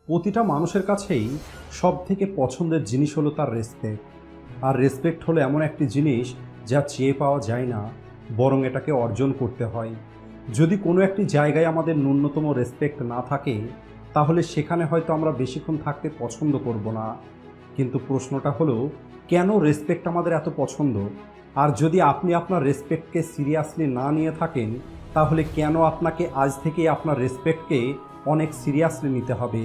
প্রতিটা মানুষের কাছেই সবথেকে পছন্দের জিনিস হলো তার রেসপেক্ট। আর রেসপেক্ট হলো এমন একটি জিনিস যা চেয়ে পাওয়া যায় না, বরং এটাকে অর্জন করতে হয়। যদি কোনো একটি জায়গায় আমাদের ন্যূনতম রেসপেক্ট না থাকে, তাহলে সেখানে হয়তো আমরা বেশিক্ষণ থাকতে পছন্দ করব না। কিন্তু প্রশ্নটা হলো, কেন রেসপেক্ট আমাদের এত পছন্দ? আর যদি আপনি আপনার রেসপেক্টকে সিরিয়াসলি না নিয়ে থাকেন, তাহলে কেন আপনাকে আজ থেকেই আপনার রেসপেক্টকে অনেক সিরিয়াসলি নিতে হবে?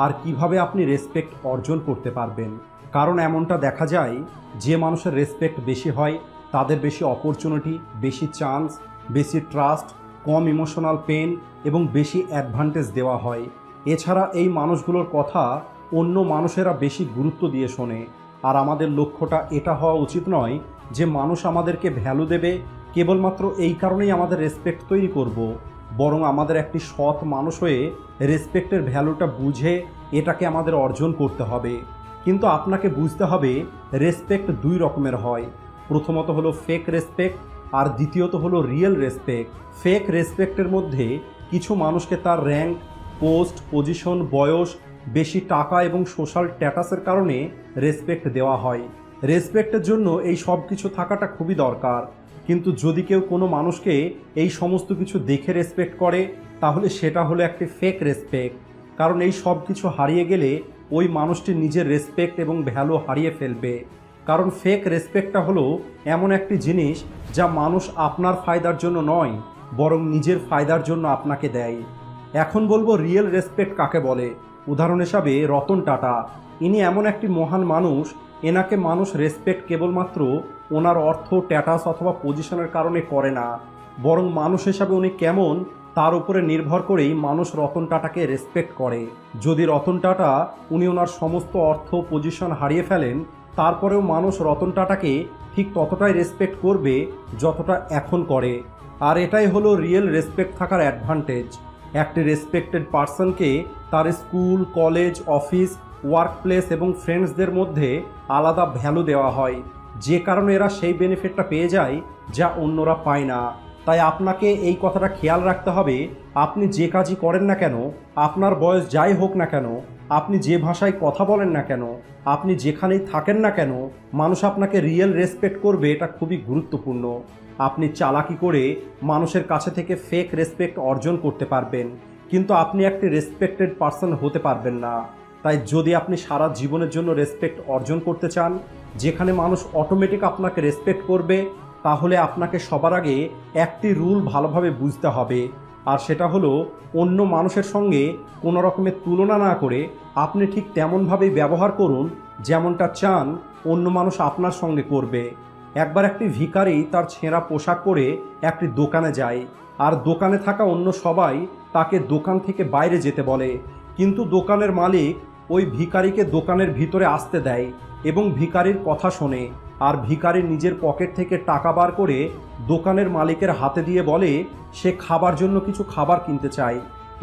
আর কিভাবে আপনি রেসপেক্ট অর্জন করতে পারবেন? কারণ এমনটা দেখা যায়, যে মানুষের রেসপেক্ট বেশি হয় তাদের বেশি অপরচুনিটি, বেশি চান্স, বেশি ট্রাস্ট, কম ইমোশনাল পেন এবং বেশি অ্যাডভান্টেজ দেওয়া হয়। এছাড়া এই মানুষগুলোর কথা অন্য মানুষেরা বেশি গুরুত্ব দিয়ে শোনে। আর আমাদের লক্ষ্যটা এটা হওয়া উচিত নয় যে মানুষ আমাদেরকে ভ্যালু দেবে কেবলমাত্র এই কারণেই আমাদের রেসপেক্ট তৈরি করব, বরং আমাদের একটি সৎ মানুষ হয়ে রেসপেক্টের ভ্যালুটা বুঝে এটাকে আমাদের অর্জন করতে হবে। কিন্তু আপনাকে বুঝতে হবে, রেসপেক্ট দুই রকমের হয়। প্রথমত হলো ফেক রেসপেক্ট, আর দ্বিতীয়ত হলো রিয়েল রেসপেক্ট। ফেক রেসপেক্টের মধ্যে কিছু মানুষকে তার র্যাঙ্ক, পোস্ট, পজিশন, বয়স, বেশি টাকা এবং সোশ্যাল স্ট্যাটাসের কারণে রেসপেক্ট দেওয়া হয়। রেসপেক্টের জন্য এই সব কিছু থাকাটা খুবই দরকার। কিন্তু যদি কেউ কোনো মানুষকে এই সমস্ত কিছু দেখে রেসপেক্ট করে, তাহলে সেটা হলো একটি ফেক রেসপেক্ট। কারণ এই সব কিছু হারিয়ে গেলে ওই মানুষটি নিজের রেসপেক্ট এবং ভ্যালু হারিয়ে ফেলবে। কারণ ফেক রেসপেক্টটা হলো এমন একটি জিনিস যা মানুষ আপনার ফায়দার জন্য নয়, বরং নিজের ফায়দার জন্য আপনাকে দেয়। এখন বলবো রিয়েল রেসপেক্ট কাকে বলে। উদাহরণ হিসাবে রতন টাটা, ইনি এমন একটি মহান মানুষ, এনাকে মানুষ রেসপেক্ট কেবলমাত্র ওনার অর্থ, স্ট্যাটাস অথবা পজিশনের কারণে করে না, বরং মানুষ হিসাবে উনি কেমন তার উপরে নির্ভর করেই মানুষ রতন টাটাকে রেসপেক্ট করে। যদি রতন টাটা উনি ওনার সমস্ত অর্থ, পজিশন হারিয়ে ফেলেন, তারপরেও মানুষ রতন টাটাকে ঠিক ততটাই রেসপেক্ট করবে যতটা এখন করে। আর এটাই হলো রিয়েল রেসপেক্ট থাকার অ্যাডভান্টেজ। একটি রেসপেক্টেড পার্সনকে তার school, college, office, work place এবং ফ্রেন্ডসদের মধ্যে আলাদা ভ্যালু দেওয়া হয়, যে কারণে এরা সেই বেনিফিটটা পেয়ে যায় যা অন্যরা পায় না। তাই আপনাকে এই কথাটা খেয়াল রাখতে হবে, আপনি যে কাজই করেন না কেন, আপনার বয়স যাই হোক না কেন, আপনি যে ভাষায় কথা বলেন না কেন, আপনি যেখানেই থাকেন না কেন, মানুষ আপনাকে রিয়েল রেসপেক্ট করবে, এটা খুবই গুরুত্বপূর্ণ। আপনি চালাকি করে মানুষের কাছে থেকে ফেক রেসপেক্ট অর্জন করতে পারবেন, কিন্তু আপনি একটি রেসপেক্টেড পার্সন হতে পারবেন না। তাই যদি আপনি সারা জীবনের জন্য রেসপেক্ট অর্জন করতে চান, যেখানে মানুষ অটোমেটিক আপনাকে রেসপেক্ট করবে, তাহলে আপনাকে সবার আগে একটি রুল ভালোভাবে বুঝতে হবে। আর সেটা হলো, অন্য মানুষের সঙ্গে কোনো রকমের তুলনা না করে আপনি ঠিক তেমনভাবেই ব্যবহার করুন যেমনটা চান অন্য মানুষ আপনার সঙ্গে করবে। একবার একটি ভিখারি তার ছেঁড়া পোশাক পরে একটি দোকানে যায়, আর দোকানে থাকা অন্য সবাই তাকে দোকান থেকে বাইরে যেতে বলে। কিন্তু দোকানের মালিক ওই ভিখারিকে দোকানের ভিতরে আসতে দেয় এবং ভিখারির কথা শোনে। আর ভিখারি নিজের পকেট থেকে টাকা বার করে দোকানের মালিকের হাতে দিয়ে বলে সে খাবার জন্য কিছু খাবার কিনতে চায়।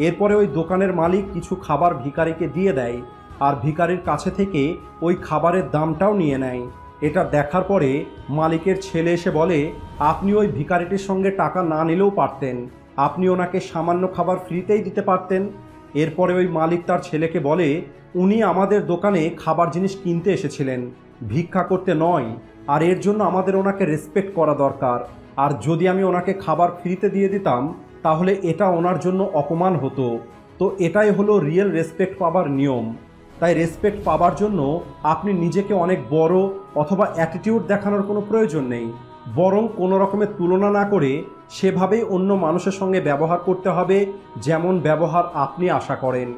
এরপরে ওই দোকানের মালিক কিছু খাবার ভিখারিকে দিয়ে দেয়, আর ভিখারির কাছে থেকে ওই খাবারের দামটাও নিয়ে নেয়। এটা দেখার পরে মালিকের ছেলে এসে বলে, আপনি ওই ভিখারিটির সঙ্গে টাকা না নিলেও পারতেন, আপনি ওনাকে সামান্য খাবার ফ্রিতেই দিতে পারতেন। এরপরে ওই মালিক তার ছেলেকে বলে, উনি আমাদের দোকানে খাবার জিনিস কিনতে এসেছিলেন, ভিক্ষা করতে নয়, আর এর জন্য আমাদের ওনাকে রেসপেক্ট করা দরকার। আর যদি আমি ওনাকে খাবার ফ্রিতে দিয়ে দিতাম, তাহলে এটা ওনার জন্য অপমান হতো। তো এটাই হলো রিয়েল রেসপেক্ট পাবার নিয়ম। তাই রেসপেক্ট পাবার জন্য আপনি নিজেকে অনেক বড় অথবা অ্যাটিটিউড দেখানোর কোনো প্রয়োজন নেই, বরং কোনো রকমের তুলনা না করে সেভাবেই অন্য মানুষের সঙ্গে ব্যবহার করতে হবে যেমন ব্যবহার আপনি আশা করেন।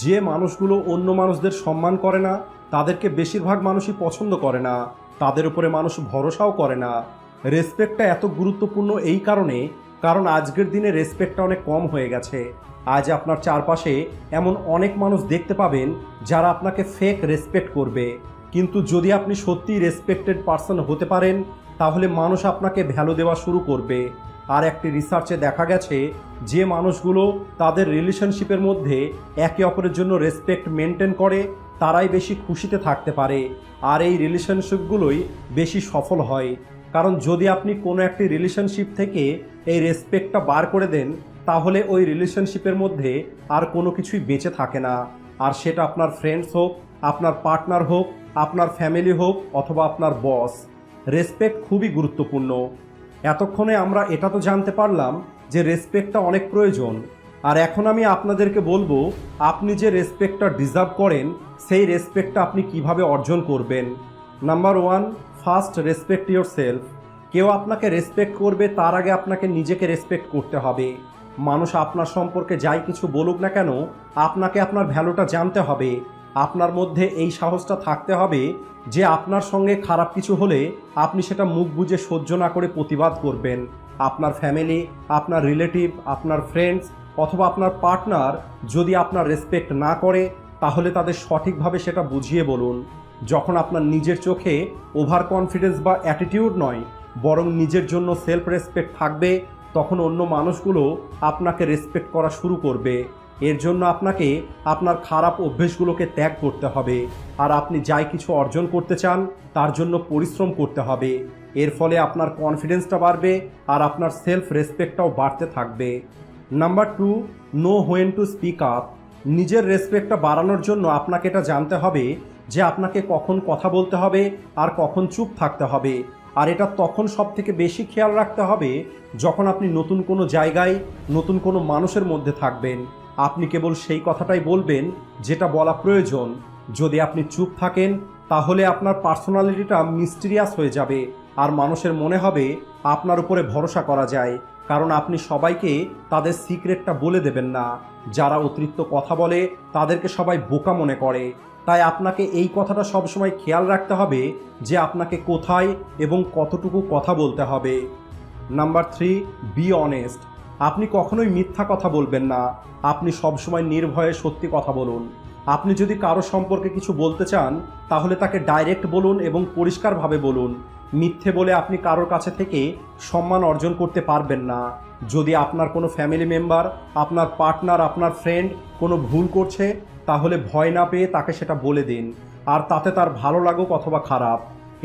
যে মানুষগুলো অন্য মানুষদের সম্মান করে না, তাদেরকে বেশিরভাগ মানুষই পছন্দ করে না, তাদের উপরে মানুষ ভরসাও করে না। রেসপেক্টটা এত গুরুত্বপূর্ণ এই কারণে, কারণ আজকের দিনে রেসপেক্টটা অনেক কম হয়ে গেছে। আজ আপনার চারপাশে এমন অনেক মানুষ দেখতে পাবেন যারা আপনাকে ফেক রেসপেক্ট করবে। কিন্তু যদি আপনি সত্যিই রেসপেক্টেড পার্সন হতে পারেন, তাহলে মানুষ আপনাকে ভ্যালু দেওয়া শুরু করবে। আর একটি রিসার্চে দেখা গেছে, যে মানুষগুলো তাদের রিলেশনশিপের মধ্যে একে অপরের জন্য রেসপেক্ট মেনটেন করে, তারাই বেশি খুশিতে থাকতে পারে, আর এই রিলেশনশিপগুলোই বেশি সফল হয়। কারণ যদি আপনি কোনো একটি রিলেশনশিপ থেকে এই রেসপেক্টটা বার করে দেন, তাহলে ওই রিলেশনশিপের মধ্যে আর কোনো কিছুই বেঁচে থাকে না। আর সেটা আপনার ফ্রেন্ডস হোক, আপনার পার্টনার হোক, আপনার ফ্যামিলি হোক অথবা আপনার বস। রেসপেক্ট খুবই গুরুত্বপূর্ণ। এতক্ষণে আমরা এটা তো জানতে পারলাম যে রেসপেক্টটা অনেক প্রয়োজন। আর এখন আমি আপনাদেরকে বলবো আপনি যে রেসপেক্টটা ডিজার্ভ করেন সেই রেসপেক্টটা আপনি কিভাবে অর্জন করবেন। Number 1, first respect your self. কেউ আপনাকে রেসপেক্ট করবে তার আগে আপনাকে নিজেকে রেসপেক্ট করতে হবে। মানুষ আপনার সম্পর্কে যাই কিছু বলুক না কেন, আপনাকে আপনার ভ্যালুটা জানতে হবে। আপনার মধ্যে এই সাহসটা থাকতে হবে যে আপনার সঙ্গে খারাপ কিছু হলে আপনি সেটা মুখ বুজে সহ্য না করে প্রতিবাদ করবেন। আপনার ফ্যামিলি, আপনার রিলেটিভ, আপনার ফ্রেন্ডস অথবা আপনার পার্টনার যদি আপনার রেসপেক্ট না করে তাহলে তাদের সঠিকভাবে সেটা বুঝিয়ে বলুন। যখন আপনার নিজের চোখে ওভার কনফিডেন্স বা অ্যাটিটিউড নয়, বরং নিজের জন্য সেলফ রেসপেক্ট থাকবে, তখন অন্য মানুষগুলো আপনাকে রেসপেক্ট করা শুরু করবে। এর জন্য আপনাকে আপনার খারাপ অভ্যেসগুলোকে ত্যাগ করতে হবে। আর আপনি যাই কিছু অর্জন করতে চান তার জন্য পরিশ্রম করতে হবে। এর ফলে আপনার কনফিডেন্সটা বাড়বে আর আপনার সেলফ রেসপেক্টটাও বাড়তে থাকবে। Number 2, no when to speak up. নিজের রেসপেক্টটা বাড়ানোর জন্য আপনাকে এটা জানতে হবে যে আপনাকে কখন কথা বলতে হবে আর কখন চুপ থাকতে হবে। আর এটা তখন সব থেকে বেশি খেয়াল রাখতে হবে যখন আপনি নতুন কোনো জায়গায়, নতুন কোনো মানুষের মধ্যে থাকবেন। আপনি কেবল সেই কথাটাই বলবেন যেটা বলা প্রয়োজন। যদি আপনি চুপ থাকেন তাহলে আপনার পার্সোনালিটিটা মিস্টিরিয়াস হয়ে যাবে আর মানুষের মনে হবে আপনার উপরে ভরসা করা যায়, কারণ আপনি সবাইকে তাদের সিক্রেটটা বলে দেবেন না। যারা অতিরিক্ত কথা বলে তাদেরকে সবাই বোকা মনে করে। তাই আপনাকে এই কথাটা সবসময় খেয়াল রাখতে হবে যে আপনাকে কোথায় এবং কতটুকু কথা বলতে হবে। Number 3, be honest. আপনি কখনোই মিথ্যা কথা বলবেন না। আপনি সবসময় নির্ভয়ে সত্যি কথা বলুন। আপনি যদি কারো সম্পর্কে কিছু বলতে চান তাহলে তাকে ডাইরেক্ট বলুন এবং পরিষ্কারভাবে বলুন। মিথ্যে বলে আপনি কারোর কাছে থেকে সম্মান অর্জন করতে পারবেন না। যদি আপনার কোনো ফ্যামিলি মেম্বার, আপনার পার্টনার, আপনার ফ্রেন্ড কোনো ভুল করছে তাহলে ভয় না পেয়ে তাকে সেটা বলে দিন, আর তাতে তার ভালো লাগুক অথবা খারাপ।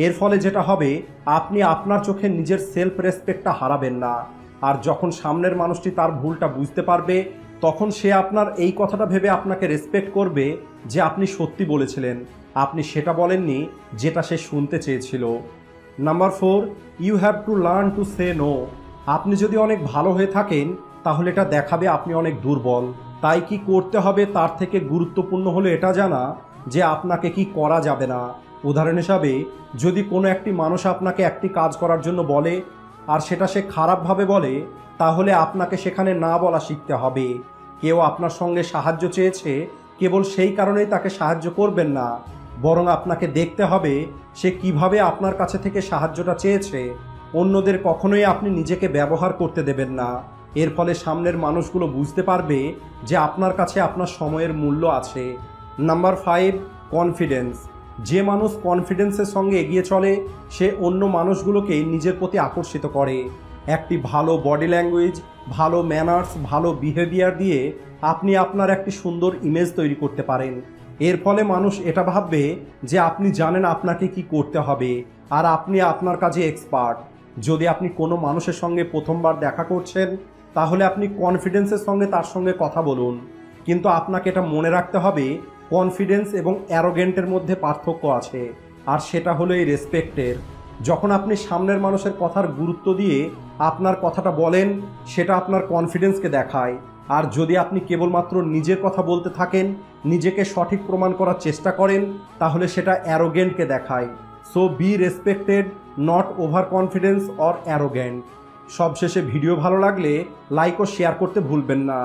এর ফলে যেটা হবে, আপনি আপনার চোখে নিজের সেলফ রেসপেক্টটা হারাবেন না। আর যখন সামনের মানুষটি তার ভুলটা বুঝতে পারবে তখন সে আপনার এই কথাটা ভেবে আপনাকে রেসপেক্ট করবে যে আপনি সত্যি বলেছিলেন, আপনি সেটা বলেননি যেটা সে শুনতে চেয়েছিল। Number 4, you have to learn to say no. আপনি যদি অনেক ভালো হয়ে থাকেন তাহলে এটা দেখাবে আপনি অনেক দুর্বল। তাই কি করতে হবে তার থেকে গুরুত্বপূর্ণ হলো এটা জানা যে আপনাকে কি করা যাবে না। উদাহরণ হিসাবে, যদি কোনো একটি মানুষ আপনাকে একটি কাজ করার জন্য বলে আর সেটা সে খারাপভাবে বলে, তাহলে আপনাকে সেখানে না বলা শিখতে হবে। কেউ আপনার সঙ্গে সাহায্য চেয়েছে, কেবল সেই কারণেই তাকে সাহায্য করবেন না, বরং আপনাকে দেখতে হবে সে কিভাবে আপনার কাছে থেকে সাহায্যটা চেয়েছে। অন্যদের কখনোই আপনি নিজেকে ব্যবহার করতে দেবেন না। এর ফলে সামনের মানুষগুলো বুঝতে পারবে যে আপনার কাছে আপনার সময়ের মূল্য আছে। Number 5, confidence. যে মানুষ কনফিডেন্সের সঙ্গে এগিয়ে চলে সে অন্য মানুষগুলোকে নিজের প্রতি আকর্ষিত করে। একটি ভালো বডি ল্যাঙ্গুয়েজ, ভালো ম্যানার্স, ভালো বিহেভিয়ার দিয়ে আপনি আপনার একটি সুন্দর ইমেজ তৈরি করতে পারেন। এর ফলে মানুষ এটা ভাববে যে আপনি জানেন আপনাকে কি করতে হবে আর আপনি আপনার কাজে এক্সপার্ট। যদি আপনি কোনো মানুষের সঙ্গে প্রথমবার দেখা করছেন তাহলে আপনি কনফিডেন্সের সঙ্গে তার সঙ্গে কথা বলুন, কিন্তু আপনাকে এটা মনে রাখতে হবে কনফিডেন্স এবং অ্যারোগেন্টের মধ্যে পার্থক্য আছে, আর সেটা হলো এই রেসপেক্টের। যখন আপনি সামনের মানুষের কথার গুরুত্ব দিয়ে আপনার কথাটা বলেন সেটা আপনার কনফিডেন্সকে দেখায়। আর যদি আপনি কেবলমাত্র নিজের কথা বলতে থাকেন, নিজেকে সঠিক প্রমাণ করার চেষ্টা করেন, তাহলে সেটা অ্যারোগেন্টকে দেখায়। So B respected, not over confidence or arrogant. সবশেষে ভিডিও ভালো লাগলে লাইক ও শেয়ার করতে ভুলবেন না।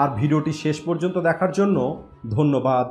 আর ভিডিওটি শেষ পর্যন্ত দেখার জন্য ধন্যবাদ।